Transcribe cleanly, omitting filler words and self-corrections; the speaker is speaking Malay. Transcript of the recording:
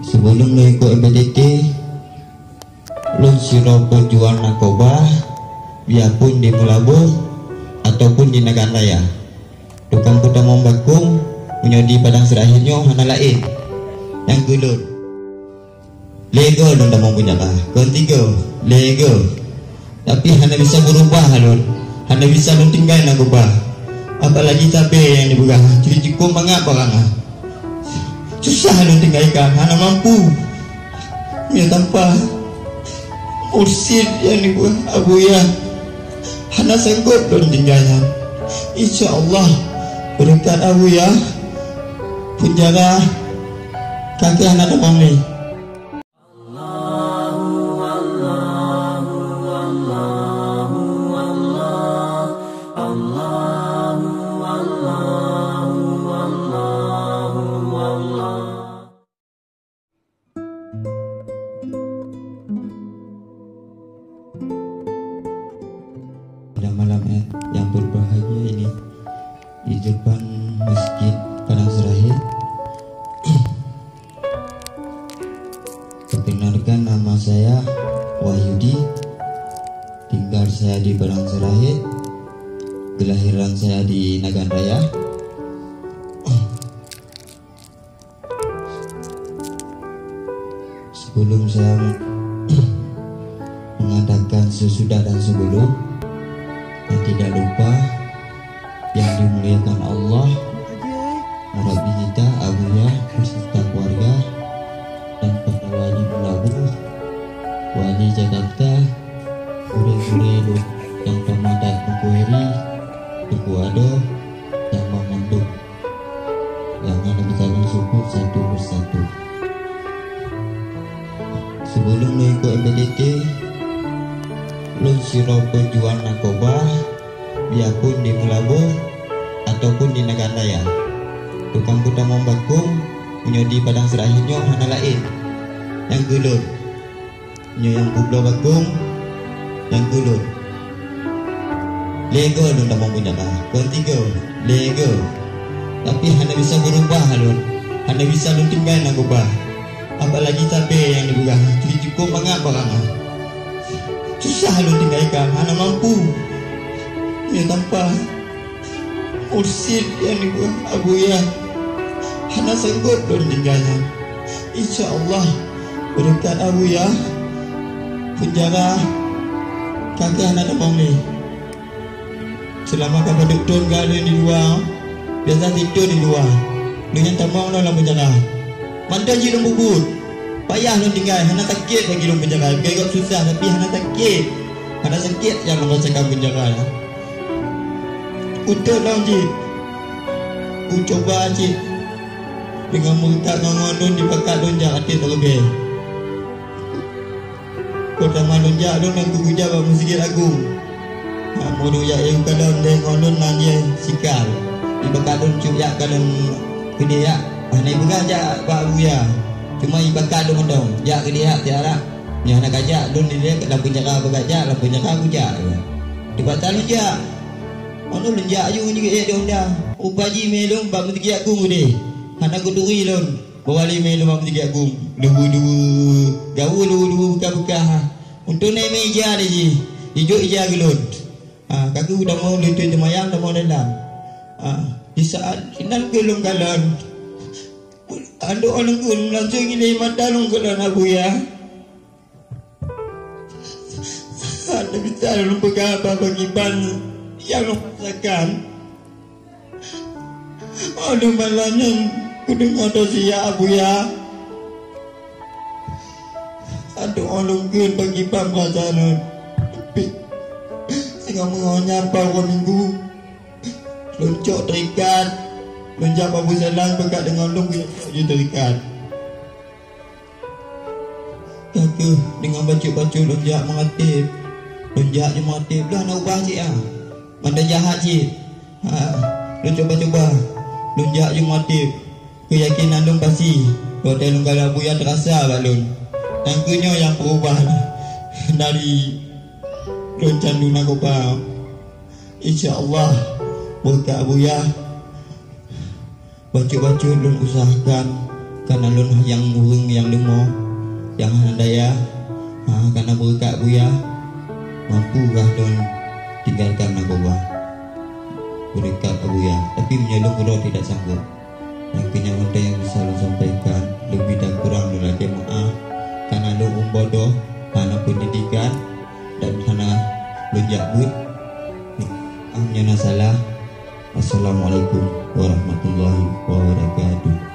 Sebelum lo ikut MPDT, lo siro penjual narkoba, biarpun di Melabung ataupun di Nagan Raya. Tukang putar membakung, menyodi padang serahinyo hana lain. Yang kedua, lego lo dah mau penjara. Ketiga, lego. Tapi hana bisa berubah lo, hana bisa lo tinggal narkoba. Apalagi cabai yang dibuka, jadi cukup banget barangnya. Susah lo tinggalkan, hana mampu. Ya tanpa mursid yang dibuat Abu ya, hana sanggup lo tinggalkan. Insya Allah berkat Abu ya, penjara kaki hana ada mami. Pada malam yang berbahagia ini di depan Masjid Padang Serahid, perkenalkan nama saya Wahyudi, tinggal saya di Padang Serahid, kelahiran saya di Nagan Raya. Sebelum saya mengatakan sesudah dan sebelum, yang tidak lupa yang dimuliakan Allah, Rabbi kita, Abuya, beserta keluarga, dan para wali Melabung, wali Jakarta, gure-gure yang termadat Mengkuheri, Tukuado, yang memanduk, yang ada berjalan suku satu persatu. Sebelum lo ikut MPDT, lo siro penjual narkoba, biarpun di Melabung ataupun di Nagan Raya. Tukang putar membakung, menyodi padang serahinyo hana lain. Yang kedua, yang kublo bakung. Yang kedua, lego lo dah mau penjara. Ketiga, lego. Tapi hana bisa berubah lo, hana bisa lo tinggal narkoba. Apalagi cabai yang dibuka, jadi cukup banget barangnya. Susah lo tinggalkan, hana mampu. Ya tanpa mursid yang dibuat Abu ya, hana sanggup lo tinggalkan. Insya Allah berkat Abu ya, penjara kaki hana ada mami. Selama kau duduk gala di luar, biasa tidur di luar. Lo yang tak mau dalam penjara. Mandang je lo bubut, payah lo tinggal, hana sakit lagi lo penjara. Gagap susah tapi hana sakit, hana sakit yang merasakan penjara. Untuk lah cik, ku coba cik, dengan mengtak ngongon di pakat lonjak hati terlebih. Kau sama lonjak lo nak ku hujah bahawa Masjid Agung. Mau doyak yang kalau ngongon nanya sikal, di pakat lonjak yak kalau gede yak. Hana ibu kajak Pak Abu ya, cuma ibakat lu mendong, jak ke dia tiara. Yang nak kajak lu ni dia dalam penjara berkajak, dalam penjara kujak. Tiba tak lunjak, mana lunjak je ni dia undang. Ubaji melum bab Masjid Agung ni. Hana kuduri lon, bawali melum bab Masjid Agung. Dua gaul buka. Untuk naik meja dia je, hijau ija gelon. Kaku dah mau lutut temayang dah mau dalam. Di saat inal gelung galon. Ando orang pun langsung ini mata long kalau Abu ya. Ada bicara long pegang apa giban yang long rasakan. Aduh malamnya kudengar dosia Abu ya. Aduh orang pun bagi bang perasaan. Sehingga mengonyam pada minggu loncok terikat. Lonjak Abu Salam berkat dengan long dia terikat. Kaki dengan baju lonjak mengatip. Lonjak je mengatip dah nak ubah cik ah. Mana jahat cik. Lo coba. Lonjak je mengatip. Keyakinan long pasti. Kalau long kalau Abu yang terasa balon. Angkunya yang berubah dari loncandu narkoba. Insya Allah berkat Abu ya. Baca-baca dan usahakan karena lun yang urung yang demo yang handaya karena berkat buya mampu kah lun tinggalkan narkoba berkat buya, tapi menyelung kalau tidak sanggup. Yang kenyawanta yang bisa lun sampaikan lebih dan kurang lun ada maaf karena lun bodoh karena pendidikan dan karena lun jakbut salah. Assalamualaikum warahmatullahi wabarakatuh.